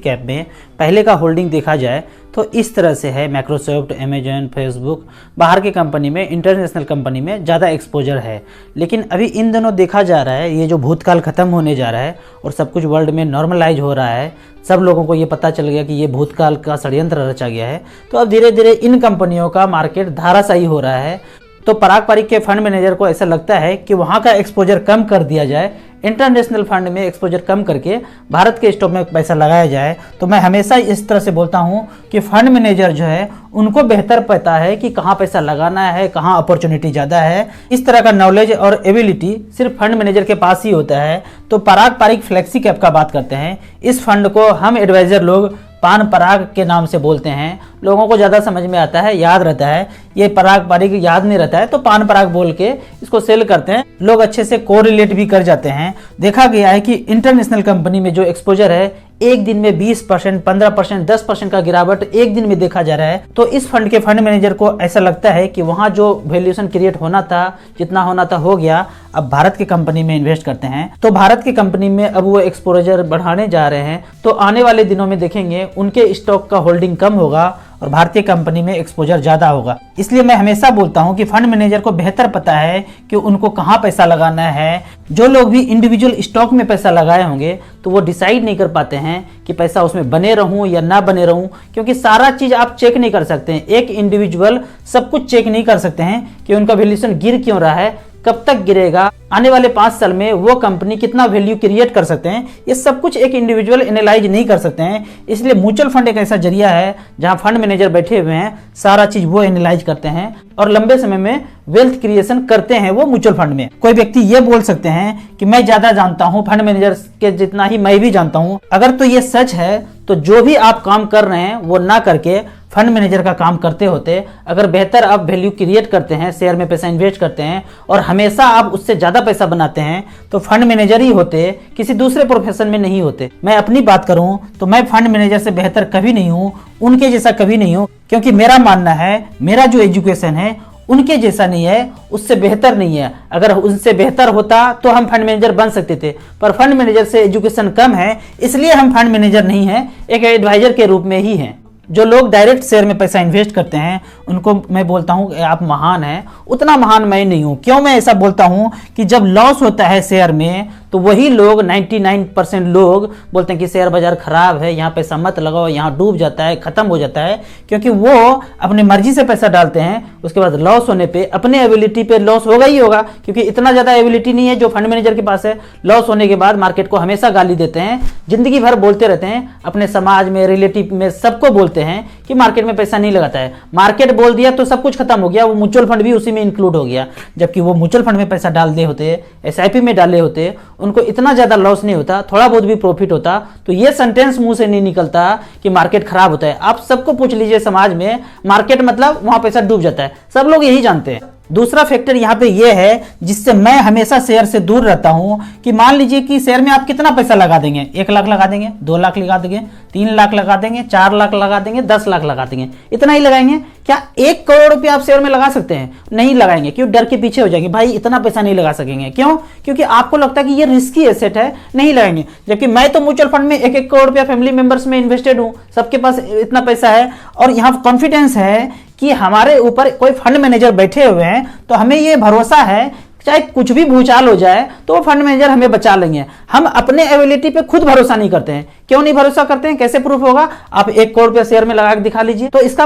Cap में पहले का होल्डिंग देखा जाए तो इस तरह से है। माइक्रोसॉफ्ट, अमेजन, फेसबुक, बाहर की कंपनी में, इंटरनेशनल कंपनी में ज़्यादा एक्सपोजर है। लेकिन अभी इन दोनों देखा जा रहा है, ये जो भूतकाल ख़त्म होने जा रहा है और सब कुछ वर्ल्ड में नॉर्मलाइज हो रहा है, सब लोगों को ये पता चल गया कि ये भूतकाल का षड्यंत्र रचा गया है, तो अब धीरे धीरे इन कंपनियों का मार्केट धाराशायी हो रहा है। तो पराग पारीक के फंड मैनेजर को ऐसा लगता है कि वहाँ का एक्सपोजर कम कर दिया जाए, इंटरनेशनल फंड में एक्सपोजर कम करके भारत के स्टॉक में पैसा लगाया जाए। तो मैं हमेशा इस तरह से बोलता हूँ कि फंड मैनेजर जो है उनको बेहतर पता है कि कहाँ पैसा लगाना है, कहाँ अपॉर्चुनिटी ज़्यादा है। इस तरह का नॉलेज और एबिलिटी सिर्फ फंड मैनेजर के पास ही होता है। तो पराग पारीक फ्लेक्सी कैप का बात करते हैं। इस फंड को हम एडवाइज़र लोग पान पराग के नाम से बोलते हैं। लोगों को ज़्यादा समझ में आता है, याद रहता है। ये पराग पारीक याद नहीं रहता है तो पान पराग बोल के इसको सेल करते हैं। लोग अच्छे से कोरिलेट भी कर जाते हैं। देखा गया है कि इंटरनेशनल कंपनी में जो एक्सपोजर है एक दिन में 20%, 15%, 10% का गिरावट एक दिन में देखा जा रहा है। तो इस फंड के फंड मैनेजर को ऐसा लगता है कि वहाँ जो वैल्यूएशन क्रिएट होना था, जितना होना था हो गया, अब भारत की कंपनी में इन्वेस्ट करते हैं। तो भारत की कंपनी में अब वो एक्सपोजर बढ़ाने जा रहे हैं। तो आने वाले दिनों में देखेंगे उनके स्टॉक का होल्डिंग कम होगा और भारतीय कंपनी में एक्सपोजर ज़्यादा होगा। इसलिए मैं हमेशा बोलता हूं कि फंड मैनेजर को बेहतर पता है कि उनको कहां पैसा लगाना है। जो लोग भी इंडिविजुअल स्टॉक में पैसा लगाए होंगे तो वो डिसाइड नहीं कर पाते हैं कि पैसा उसमें बने रहूं या ना बने रहूं, क्योंकि सारा चीज़ आप चेक नहीं कर सकते हैं। एक इंडिविजुअल सब कुछ चेक नहीं कर सकते हैं कि उनका वैल्यूएशन गिर क्यों रहा है, कब तक गिरेगा, आने वाले 5 साल में वो कंपनी कितना वैल्यू क्रिएट कर सकते हैं। ये सब कुछ एक इंडिविजुअल एनालाइज नहीं कर सकते हैं। इसलिए म्यूचुअल फंड एक ऐसा जरिया है जहां फंड मैनेजर बैठे हुए हैं, सारा चीज वो एनालाइज करते हैं और लंबे समय में वेल्थ क्रिएशन करते हैं वो म्यूचुअल फंड में। कोई व्यक्ति ये बोल सकते हैं कि मैं ज्यादा जानता हूं, फंड मैनेजर के जितना ही मैं भी जानता हूं। अगर तो ये सच है तो जो भी आप काम कर रहे हैं वो ना करके फंड मैनेजर का काम करते होते। अगर बेहतर आप वैल्यू क्रिएट करते हैं, शेयर में पैसा इन्वेस्ट करते हैं और हमेशा आप उससे ज़्यादा पैसा बनाते हैं तो फंड मैनेजर ही होते, किसी दूसरे प्रोफेशन में नहीं होते। मैं अपनी बात करूं तो मैं फंड मैनेजर से बेहतर कभी नहीं हूं, उनके जैसा कभी नहीं हूं, क्योंकि मेरा मानना है मेरा जो एजुकेशन है उनके जैसा नहीं है, उससे बेहतर नहीं है। अगर उनसे बेहतर होता तो हम फंड मैनेजर बन सकते थे, पर फंड मैनेजर से एजुकेशन कम है इसलिए हम फंड मैनेजर नहीं हैं, एक एडवाइजर के रूप में ही हैं। जो लोग डायरेक्ट शेयर में पैसा इन्वेस्ट करते हैं उनको मैं बोलता हूं कि आप महान हैं, उतना महान मैं नहीं हूं। क्यों मैं ऐसा बोलता हूं कि जब लॉस होता है शेयर में तो वही लोग 99% लोग बोलते हैं कि शेयर बाजार खराब है, यहाँ पैसा मत लगाओ, यहाँ डूब जाता है, खत्म हो जाता है, क्योंकि वो अपने मर्जी से पैसा डालते हैं। उसके बाद लॉस होने पे अपने एबिलिटी पे लॉस होगा ही होगा, क्योंकि इतना ज़्यादा एबिलिटी नहीं है जो फंड मैनेजर के पास है। लॉस होने के बाद मार्केट को हमेशा गाली देते हैं, जिंदगी भर बोलते रहते हैं, अपने समाज में, रिलेटिव में सबको बोलते हैं कि मार्केट में पैसा नहीं लगाता है। मार्केट बोल दिया तो सब कुछ खत्म हो गया, वो म्यूचुअल फंड भी उसी में इंक्लूड हो गया। जबकि वो म्यूचुअल फंड में पैसा डाल दे होते, SIP में डाले होते, उनको इतना ज़्यादा लॉस नहीं होता, थोड़ा बहुत भी प्रॉफिट होता। तो ये सेंटेंस मुंह से नहीं निकलता कि मार्केट खराब होता है। आप सबको पूछ लीजिए समाज में, मार्केट मतलब वहां पैसा डूब जाता है, सब लोग यही जानते हैं। दूसरा फैक्टर यहाँ पे ये है जिससे मैं हमेशा शेयर से दूर रहता हूँ कि मान लीजिए कि शेयर में आप कितना पैसा लगा देंगे, 1 लाख लगा देंगे, 2 लाख लगा देंगे, 3 लाख लगा देंगे, 4 लाख लगा देंगे, 10 लाख लगा देंगे, इतना ही लगाएंगे क्या? 1 करोड़ रुपया आप शेयर में लगा सकते हैं? नहीं लगाएंगे। क्यों? डर के पीछे हो जाएंगे, भाई इतना पैसा नहीं लगा सकेंगे। क्यों? क्योंकि आपको लगता है कि ये रिस्की एसेट है, नहीं लगाएंगे। जबकि मैं तो म्यूचुअल फंड में 1-1 करोड़ रुपया फैमिली मेंबर्स में इन्वेस्टेड हूँ, सबके पास इतना पैसा है और यहाँ कॉन्फिडेंस है कि हमारे ऊपर कोई फंड मैनेजर बैठे हुए हैं, तो हमें ये भरोसा है चाहे कुछ भी भूचाल हो जाए तो वो फंड मैनेजर हमें बचा लेंगे। हम अपने एबिलिटी पे खुद भरोसा नहीं करते हैं। क्यों नहीं भरोसा करते हैं? कैसे प्रूफ होगा? आप 1 करोड़ रुपया शेयर में लगा के दिखा लीजिए। तो इसका